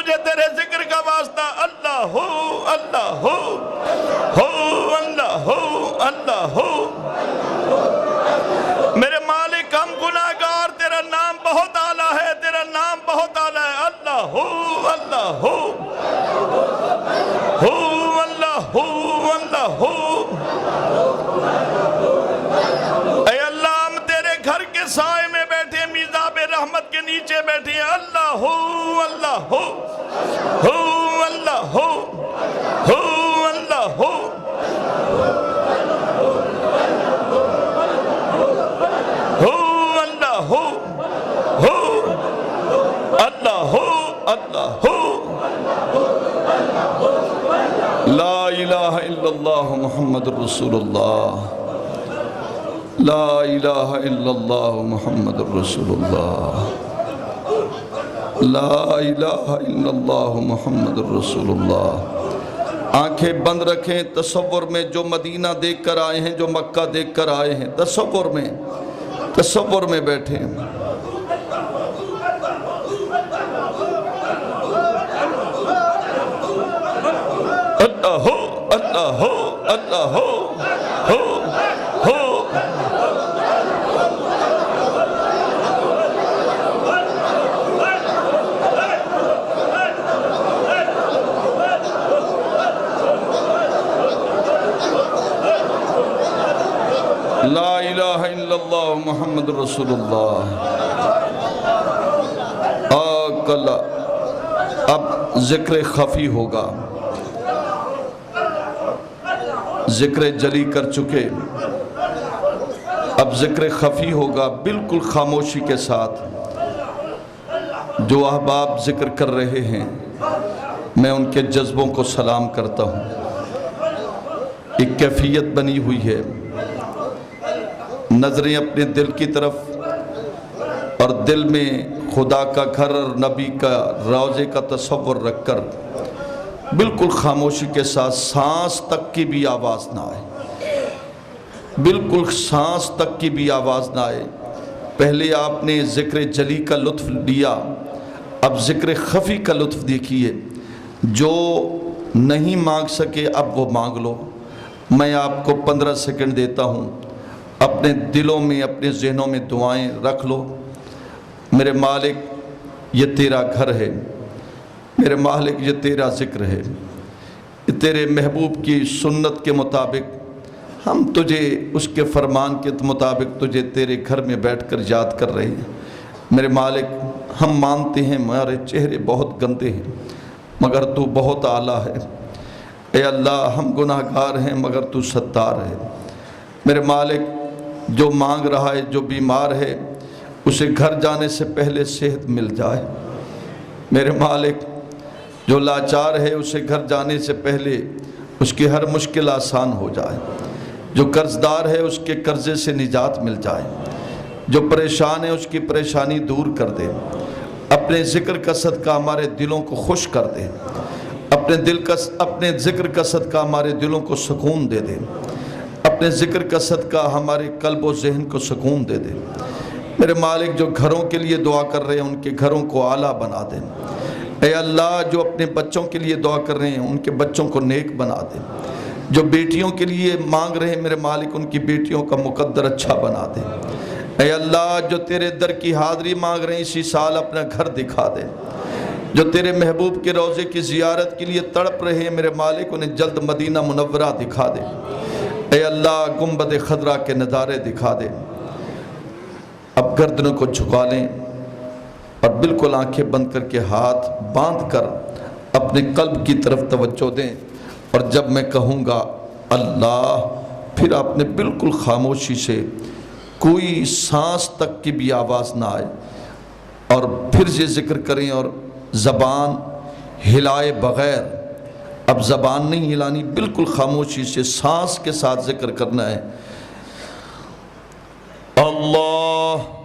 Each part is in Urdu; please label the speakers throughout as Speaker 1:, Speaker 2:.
Speaker 1: تجھے تیرے ذکر کا واسطہ اللہ ہو اللہ ہو اللہ ہو اللہ ہو میرے مالک ہم گناہگار تیرا نام بہت اعلیٰ ہے تیرا نام بہت اعلیٰ ہے اللہ ہو اللہ ہو اللہ ہو اللہ ہو اے اللہ ہم تیرے گھر کے سائے میں بیٹھے میزاب رحمت کے نیچے بیٹھے ہیں اللہ ہو اللہ ہو اللہ ہو اللہ ہو اللہ ہو اللہ ہو اللہ ہو لا الہ الا اللہ محمد رسول اللہ لا الہ الا اللہ محمد رسول اللہ لا الہ الا اللہ محمد رسول اللہ آنکھیں بند رکھیں تصور میں جو مدینہ دیکھ کر آئے ہیں جو مکہ دیکھ کر آئے ہیں تصور میں بیٹھے ہیں اللہ ہو اللہ ہو اللہ ہو لا الہ الا اللہ محمد رسول اللہ اب ذکر خفی ہوگا ذکر جلی کر چکے اب ذکر خفی ہوگا بالکل خاموشی کے ساتھ جو احباب ذکر کر رہے ہیں میں ان کے جذبوں کو سلام کرتا ہوں ایک کیفیت بنی ہوئی ہے نظریں اپنے دل کی طرف اور دل میں خدا کا گھر اور نبی کا روضے کا تصور رکھ کر بالکل خاموشی کے ساتھ سانس تک کی بھی آواز نہ آئے بالکل سانس تک کی بھی آواز نہ آئے پہلے آپ نے ذکر جلی کا لطف لیا اب ذکر خفی کا لطف دیکھیے جو نہیں مانگ سکے اب وہ مانگ لو میں آپ کو 15 سیکنڈ دیتا ہوں اپنے دلوں میں اپنے ذہنوں میں دعائیں رکھ لو میرے مالک یہ تیرا گھر ہے میرے مالک یہ تیرا ذکر ہے یہ تیرے محبوب کی سنت کے مطابق ہم تجھے اس کے فرمان کے مطابق تجھے تیرے گھر میں بیٹھ کر یاد کر رہے ہیں میرے مالک ہم مانتے ہیں ہمارے چہرے بہت گندے ہیں مگر تو بہت اعلیٰ ہے اے اللہ ہم گناہگار ہیں مگر تو ستار ہے میرے مالک جو مانگ رہا ہے جو بیمار ہے اسے گھر جانے سے پہلے صحت مل جائے میرے مالک جو لاچار ہے اسے گھر جانے سے پہلے اس کی ہر مشکل آسان ہو جائے جو قرض دار ہے اس کے قرضے سے نجات مل جائے جو پریشان ہے اس کی پریشانی دور کر دے اپنے ذکر کا صدقہ ہمارے دلوں کو خوش کر دے اپنے ذکر کا صدقہ ہمارے دلوں کو سکون دے دے اپنے ذکر کا صدقہ ہمارے قلب و ذہن کو سکون دے دے میرے مالک جو گھروں کے لیے دعا کر رہے ہیں ان کے گھروں کو اعلیٰ بنا دے اے اللہ جو اپنے بچوں کے لیے دعا کر رہے ہیں ان کے بچوں کو نیک بنا دے جو بیٹیوں کے لیے مانگ رہے ہیں میرے مالک ان کی بیٹیوں کا مقدر اچھا بنا دے اے اللہ جو تیرے در کی حاضری مانگ رہے ہیں اسی سال اپنا گھر دکھا دے جو تیرے محبوب کے روضے کی زیارت کے لیے تڑپ رہے ہیں میرے مالک انہیں جلد مدینہ منورہ دکھا دے اے اللہ گنبد خضرا کے نظارے دکھا دے اب گردنوں کو جھکا لیں اور بالکل آنکھیں بند کر کے ہاتھ باندھ کر اپنے قلب کی طرف توجہ دیں اور جب میں کہوں گا اللہ پھر آپ نے بالکل خاموشی سے کوئی سانس تک کی بھی آواز نہ آئے اور پھر یہ ذکر کریں اور زبان ہلائے بغیر اب زبان نہیں ہلانی بالکل خاموشی سے سانس کے ساتھ ذکر کرنا ہے اللہ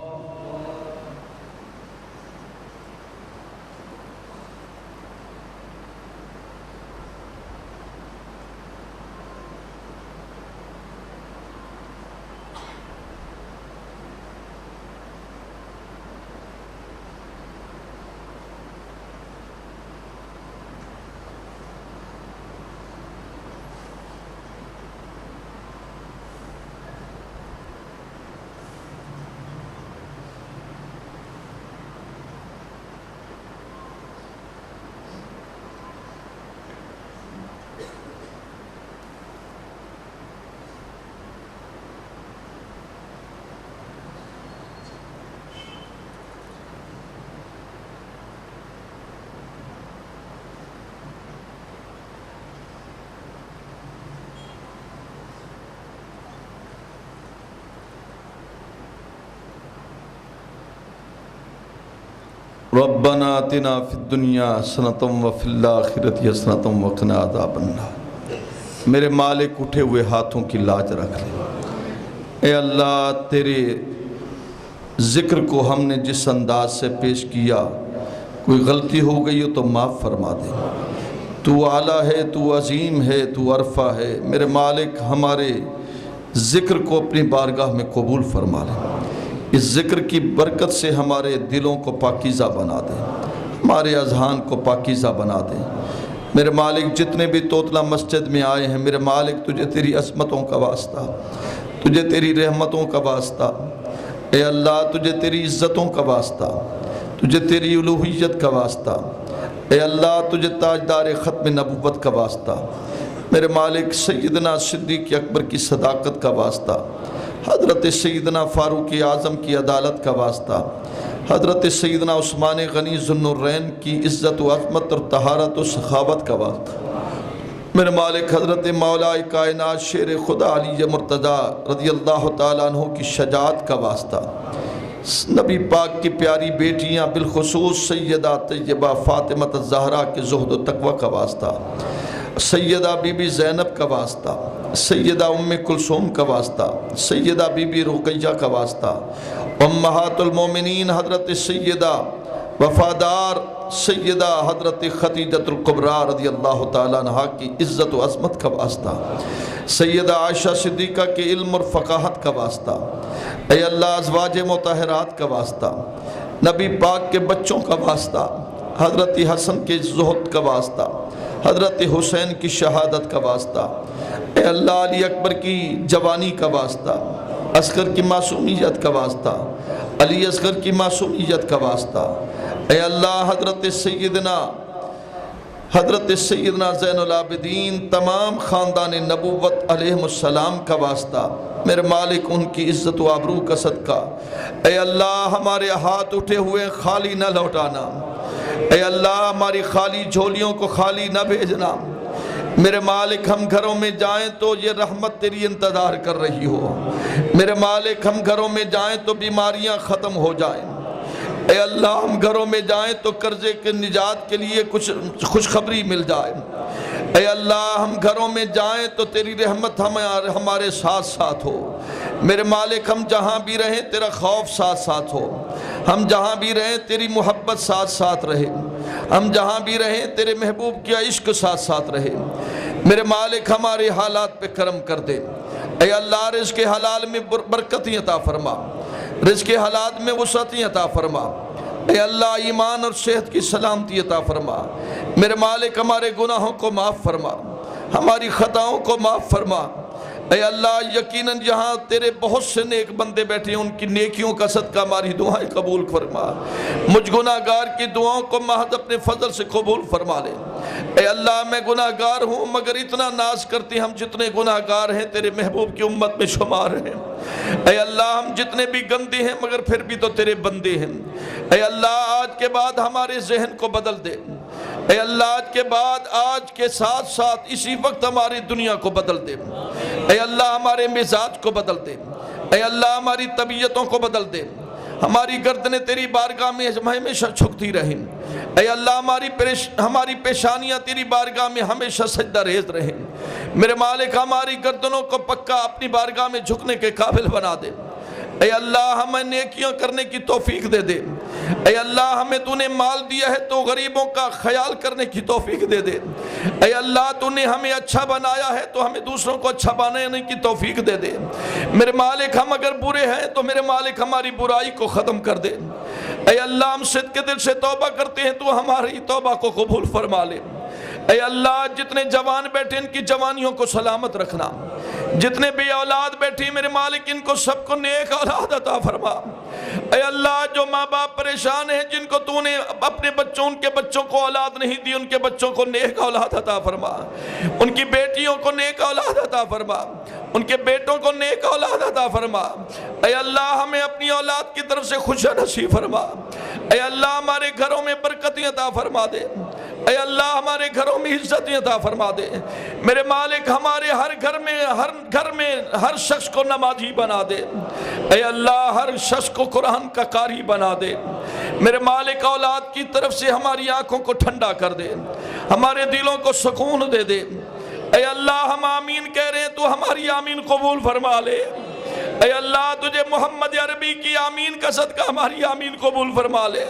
Speaker 1: ربنا آتنا فی الدنیا حسنۃ وفی الآخرۃ حسنۃ وقنا عذاب النار۔ میرے مالک اٹھے ہوئے ہاتھوں کی لاج رکھ لے۔ اے اللہ، تیرے ذکر کو ہم نے جس انداز سے پیش کیا، کوئی غلطی ہو گئی ہو تو معاف فرما دے۔ تو اعلیٰ ہے، تو عظیم ہے، تو عرفہ ہے۔ میرے مالک، ہمارے ذکر کو اپنی بارگاہ میں قبول فرما لے۔ اس ذکر کی برکت سے ہمارے دلوں کو پاکیزہ بنا دے، ہمارے اذہان کو پاکیزہ بنا دے۔ میرے مالک، جتنے بھی توتلا مسجد میں آئے ہیں، میرے مالک، تجھے تیری عظمتوں کا واسطہ، تجھے تیری رحمتوں کا واسطہ، اے اللہ، تجھے تیری عزتوں کا واسطہ، تجھے تیری الوہیت کا واسطہ، اے اللہ، تجھے تاجدار ختم نبوت کا واسطہ، میرے مالک، سیدنا صدیق اکبر کی صداقت کا واسطہ، حضرت سیدنا فاروق اعظم کی عدالت کا واسطہ، حضرت سیدنا عثمان غنی ذو النورین کی عزت و عظمت اور طہارت و سخاوت کا واسطہ، میرے مالک، حضرت مولا کائنات شیر خدا علی مرتضیٰ رضی اللہ تعالیٰ عنہ کی شجاعت کا واسطہ، نبی پاک کی پیاری بیٹیاں بالخصوص سیدہ طیبہ فاطمہ الزہرا کے زہد و تقوی کا واسطہ، سیدہ بی بی زینب کا واسطہ، سیدہ ام کلثوم کا واسطہ، سیدہ بی بی رقیہ کا واسطہ، امہات المومنین حضرت سیدہ وفادار سیدہ حضرت خدیجۃ الکبریٰ رضی اللہ تعالیٰ عنہ کی عزت و عظمت کا واسطہ، سیدہ عائشہ صدیقہ کے علم اور فقاہت کا واسطہ، اے اللہ، ازواج مطہرات کا واسطہ، نبی پاک کے بچوں کا واسطہ، حضرت حسن کے زہد کا واسطہ، حضرت حسین کی شہادت کا واسطہ، اے اللہ، علی اکبر کی جوانی کا واسطہ، اصغر کی معصومیت کا واسطہ، علی اصغر کی معصومیت کا واسطہ، اے اللہ، حضرت سیدنا زین العابدین تمام خاندان نبوت علیہ السلام کا واسطہ، میرے مالک، ان کی عزت و آبرو کا صدقہ، اے اللہ، ہمارے ہاتھ اٹھے ہوئے خالی نہ لوٹانا، اے اللہ، ہماری خالی جھولیوں کو خالی نہ بھیجنا، میرے مالک، ہم گھروں میں جائیں تو یہ رحمت تیری انتظار کر رہی ہو، میرے مالک، ہم گھروں میں جائیں تو بیماریاں ختم ہو جائیں، اے اللہ، ہم گھروں میں جائیں تو قرضے کے نجات کے لیے کچھ خوشخبری مل جائے، اے اللہ، ہم گھروں میں جائیں تو تیری رحمت ہمارے ساتھ ساتھ ہو، میرے مالک، ہم جہاں بھی رہیں تیرا خوف ساتھ ساتھ ہو، ہم جہاں بھی رہیں تیری محبت ساتھ ساتھ رہے، ہم جہاں بھی رہیں تیرے محبوب کی عشق ساتھ ساتھ رہے، میرے مالک، ہمارے حالات پہ کرم کر دے، اے اللہ، رزق حلال میں برکتی عطا فرما، رزق حالات میں وسعتی عطا فرما، اے اللہ، ایمان اور صحت کی سلامتی عطا فرما، میرے مالک، ہمارے گناہوں کو معاف فرما، ہماری خطاؤں کو معاف فرما، اے اللہ، یقیناً جہاں تیرے بہت سے نیک بندے بیٹھے ہیں، ان کی نیکیوں کا صدقہ ہماری دعائیں قبول فرما، مجھ گناہگار کی دعاؤں کو محض اپنے فضل سے قبول فرما لے، اے اللہ، میں گناہگار ہوں مگر اتنا ناز کرتے ہم جتنے گناہگار ہیں تیرے محبوب کی امت میں شمار ہیں، اے اللہ، ہم جتنے بھی گندے ہیں مگر پھر بھی تو تیرے بندے ہیں، اے اللہ، آج کے بعد ہمارے ذہن کو بدل دے، اے اللہ، آج کے بعد آج کے ساتھ ساتھ اسی وقت ہماری دنیا کو بدل دے، اے اللہ، ہمارے مزاج کو بدل دے، اے اللہ، ہماری طبیعتوں کو بدل دے، ہماری گردنیں تیری بارگاہ میں ہمیشہ جھکتی رہیں، اے اللہ، ہماری پیشانیاں تیری بارگاہ میں ہمیشہ سجدہ ریز رہیں، میرے مالک، ہماری گردنوں کو پکا اپنی بارگاہ میں جھکنے کے قابل بنا دے، اے اللہ، ہمیں نیکیاں کرنے کی توفیق دے دے، اے اللہ، ہمیں تو نے مال دیا ہے تو غریبوں کا خیال کرنے کی توفیق دے دے، اے اللہ، تو نے ہمیں اچھا بنایا ہے تو ہمیں دوسروں کو اچھا بنانے کی توفیق دے دے، میرے مالک، ہم اگر برے ہیں تو میرے مالک ہماری برائی کو ختم کر دے، اے اللہ، ہم صدق کے دل سے توبہ کرتے ہیں تو ہماری توبہ کو قبول فرما لے، اے اللہ، جتنے جوان بیٹھے ان کی جوانیوں کو سلامت رکھنا، جتنے بھی اولاد بیٹھے میرے مالک ان کو سب کو نیک اولاد عطا فرما، اے اللہ، جو ماں باپ پریشان ہیں جن کو تو نے اپنے بچوں ان کے بچوں کو اولاد نہیں دی، ان کے بچوں کو نیک اولاد عطا فرما، ان کی بیٹیوں کو نیک اولاد عطا فرما، ان کے بیٹوں کو نیک اولاد عطا فرما، اے اللہ، ہمیں اپنی اولاد کی طرف سے خوش نصیب فرما، اے اللہ، ہمارے گھروں میں برکتیں عطا فرما دے، اے اللہ، ہمارے گھروں میں عزتیں عطا فرما دے، میرے مالک، ہمارے ہر گھر میں ہر شخص کو نمازی بنا دے، اے اللہ، ہر شخص کو قرآن کا قاری بنا دے، میرے مالک اولاد کی طرف سے ہماری آنکھوں کو ٹھنڈا کر دے، ہمارے دلوں کو سکون دے دے۔ اے اللہ ہم آمین کہہ رہے ہیں، تو ہماری آمین قبول فرما لے۔ اے اللہ تجھے محمد عربی کی آمین کا صدقہ ہماری آمین قبول فرما لے،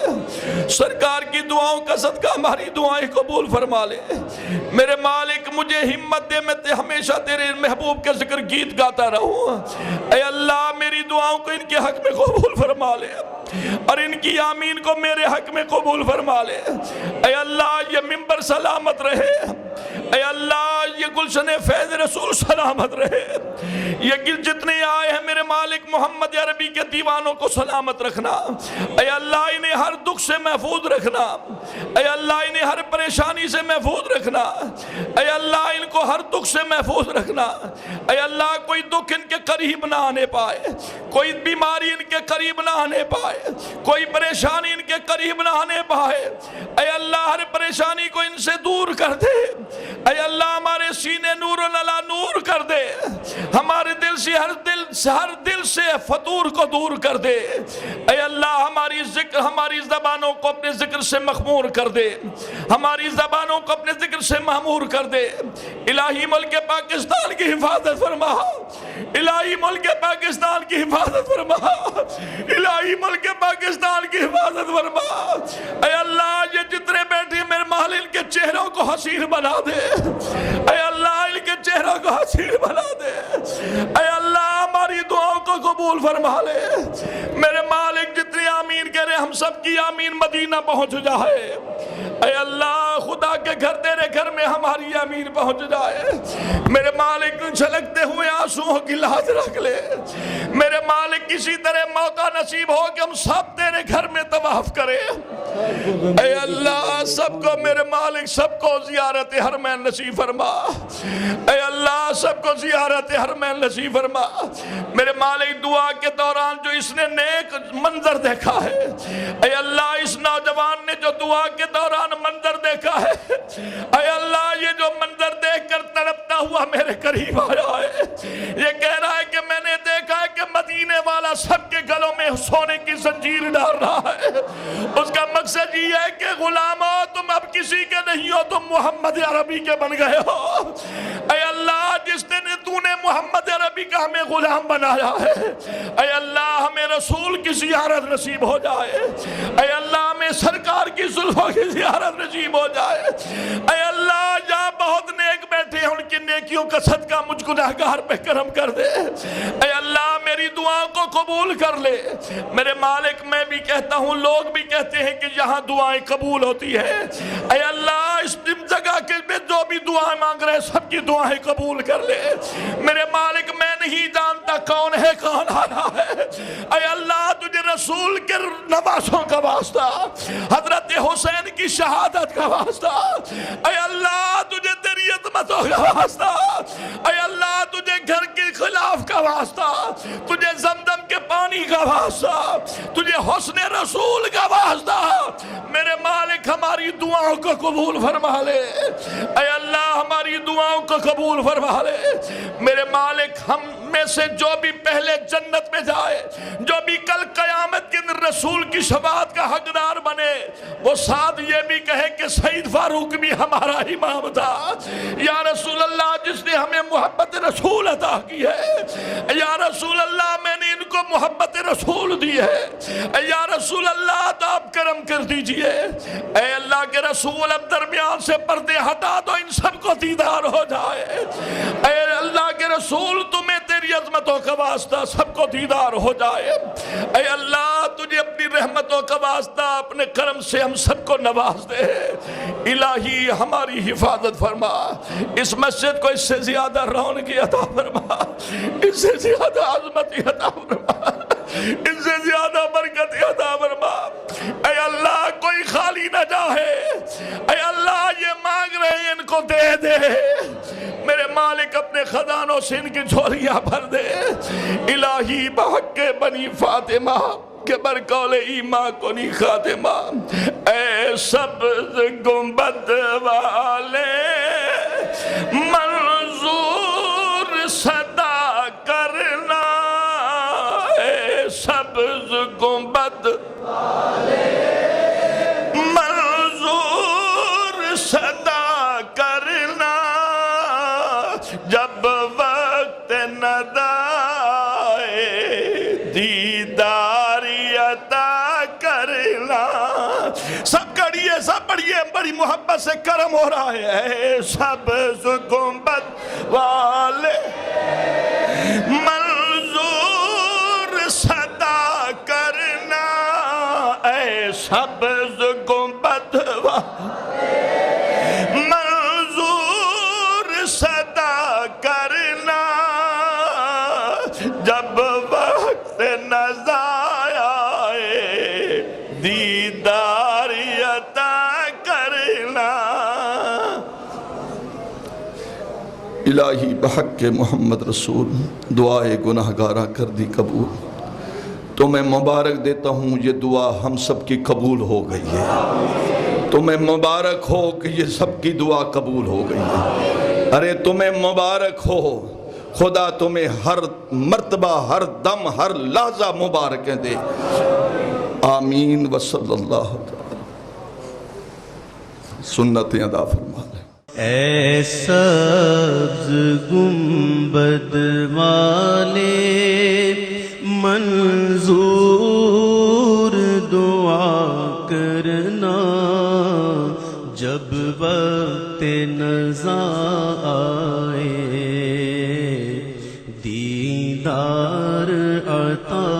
Speaker 1: سرکار کی دعاؤں کا صدقہ ہماری دعائیں قبول فرما لے۔ میرے مالک مجھے ہمت دے، میں ہمیشہ تیرے محبوب کے ذکر گیت گاتا رہوں۔ اے اللہ میری دعاؤں کو ان کے حق میں قبول فرما لے، اور ان کی آمین کو میرے حق میں قبول فرما لے۔ اے اللہ یہ منبر سلامت رہے، اے اللہ یہ گلشن فیض رسول سلامت رہے، یہ جتنے آئے ہیں میرے مالک محمد عربی کے دیوانوں کو سلامت رکھنا۔ اے اللہ انہیں ہر دکھ سے محفوظ رکھنا، اے اللہ انہیں ہر پریشانی سے محفوظ رکھنا، اے اللہ ان کو ہر دکھ سے محفوظ رکھنا۔ اے اللہ کوئی دکھ ان کے قریب نہ آنے پائے، کوئی بیماری ان کے قریب نہ آنے پائے، کوئی پریشانی ان کے قریب نہ آنے پائے۔ اے اللہ ہر پریشانی کو ان سے دور کر دے۔ اے اللہ ہمارے سینے نور و نلا نور کر دے، ہمارے دل سے ہر دل سے فطور کو دور کر دے۔ اے اللہ ہماری زبانوں کو اپنے ذکر سے مخمور کر دے، ہماری زبانوں کو اپنے ذکر سے معمور کر دے۔ الہی ملک پاکستان کی حفاظت فرما، الہی ملک پاکستان کی حفاظت فرما، الہی ملک پاکستان کی حفاظت فرما۔ اے اللہ یہ جتنے بیٹھے میرے مال ان کے چہروں کو حسین بنا دے، اے اللہ ان کے چہروں کو حسین بنا دے۔ اے اللہ ہماری دعاؤں کو قبول فرما لے۔ میرے مالک جتنی آمین کہہ رہے ہم سب کی آمین مدینہ پہنچ جائے۔ اے اللہ خدا کے گھر تیرے گھر میں ہماری آمین پہنچ جائے۔ میرے مالک چھلکتے ہوئے آنسوؤں کی لاج رکھ لے۔ میرے مالک کسی طرح موقع نصیب ہو کہ ہم سب تیرے گھر میں طواف کریں۔ اے اللہ سب کو میرے مالک سب کو زیارت حرمین نصیب فرما۔ اے اللہ سب کو زیارت حرمین نصیب فرما۔ میرے مالک دعا کے دوران جو اس نے نیک منظر دیکھا ہے، اے اللہ اس نوجوان نے جو دعا کے دوران منظر دیکھا ہے، اے اللہ یہ جو منظر دیکھ کر تڑپتا ہوا میرے قریب آیا ہے، یہ کہہ رہا ہے کہ میں نے دیکھا ہے کہ مدینے والا سب کے گلوں میں سونے کی زنجیر ڈال رہا ہے۔ اس کا مقصد یہ ہے کہ غلامو تم اب کسی کے نہیں ہو، تم محمد عربی کے بن گئے ہو۔ اے اللہ جس دن تو نے محمد عربی کا ہمیں غلام بنایا ہے، اے اللہ ہمیں رسول کی زیارت نصیب ہو جائے، اے اللہ ہمیں سرکار کی زلفوں کی زیارت نصیب ہو جائے۔ اے اللہ جہاں بہت نیک بیٹھے ہیں ان کی نیکیوں کا صدقہ مجھ گناہگار پہ کرم کر دے۔ اے اللہ میری دعاؤں کو قبول کر لے۔ میرے مالک میں بھی کہتا ہوں، لوگ بھی کہتے ہیں کہ یہاں دعائیں قبول ہوتی ہے۔ اے اللہ اس جگہ کے میں جو بھی دعائیں مانگ رہے سب کی دعائیں قبول کر لے۔ میرے مالک میں نہیں جانتا کون ہے کون آیا ہے، اے اللہ تجھے رسول کے نوازوں کا واسطہ، حضرت حسین کی شہادت کا واسطہ، اے اللہ تجھے تیری عظمتوں کا واسطہ، اے اللہ تجھے گھر کے خلاف کا واسطہ، تجھے زمزم کے پانی کا واسطہ، تجھے حسن رسول کا واسطہ، میرے مالک ہماری دعاؤں کو قبول فرما لے۔ اے اللہ ہماری دعاؤں کو قبول فرما لے۔ میرے مالک ہم میں سے جو بھی پہلے جنت میں جائے، جو بھی کل قیامت کے دن رسول کی شفاعت کا حقدار بنے، وہ ساتھ یہ بھی کہے کہ سید فاروق بھی ہمارا امام تھا۔ یا رسول اللہ جس نے ہمیں محبت رسول عطا کی ہے، یا رسول اللہ میں نے ان کو محبت رسول دی ہے، یا رسول اللہ تو آپ کرم کر دیجئے۔ اے اللہ کے رسول اب درمیان سے پردے ہٹا دو، ان سب کو دیدار ہو جائے۔ اے اللہ کے رسول تمہیں تیری عظمتوں کا واسطہ سب کو دیدار ہو جائے۔ اے اللہ تجھے اپنی رحمتوں کا واسطہ اپنے کرم سے ہم سب کو نواز دے۔ الہی ہماری حفاظت فرما، اس مسجد کو اس سے زیادہ رونقی عطا فرما، اس سے زیادہ عظمتی عطا فرما، اس سے زیادہ برکت عطا فرما۔ اے اللہ کوئی خالی نہ جائے، اے اللہ یہ مانگ رہے ہیں ان کو دے دے۔ میرے مالک اپنے خزانوں سے ان کی جھولیاں بھر دے۔ الہی بحق بنی فاطمہ کہ برقول ایمان کنی خاتمہ، اے سبز گنبد والے منظور صدا کرنا، اے سبز گنبد والے
Speaker 2: کرنا. سب کڑیے سب پڑھیے, بڑی محبت سے کرم ہو رہا ہے. اے سبز گنبد والے منظور صدا کرنا, اے سبز گنبد والے منظور صدا کرنا, جب وقت نظر آئے دیدار عطا کرنا. الہی بحق محمد رسول دعائے گناہگارہ کر دی قبول. تو میں مبارک دیتا ہوں یہ دعا ہم سب کی قبول ہو گئی ہے. تمہیں مبارک ہو کہ یہ سب کی دعا قبول ہو گئی ہے. ارے تمہیں مبارک ہو, خدا تمہیں ہر مرتبہ, ہر دم, ہر لحظہ مبارکیں دے. آمین وصلی اللہ تعالی. سنتیں ادا فرما لیں.
Speaker 3: اے سبز گنبد والے منظور دعا کرنا, جب وقت نظر آئے دیدار عطا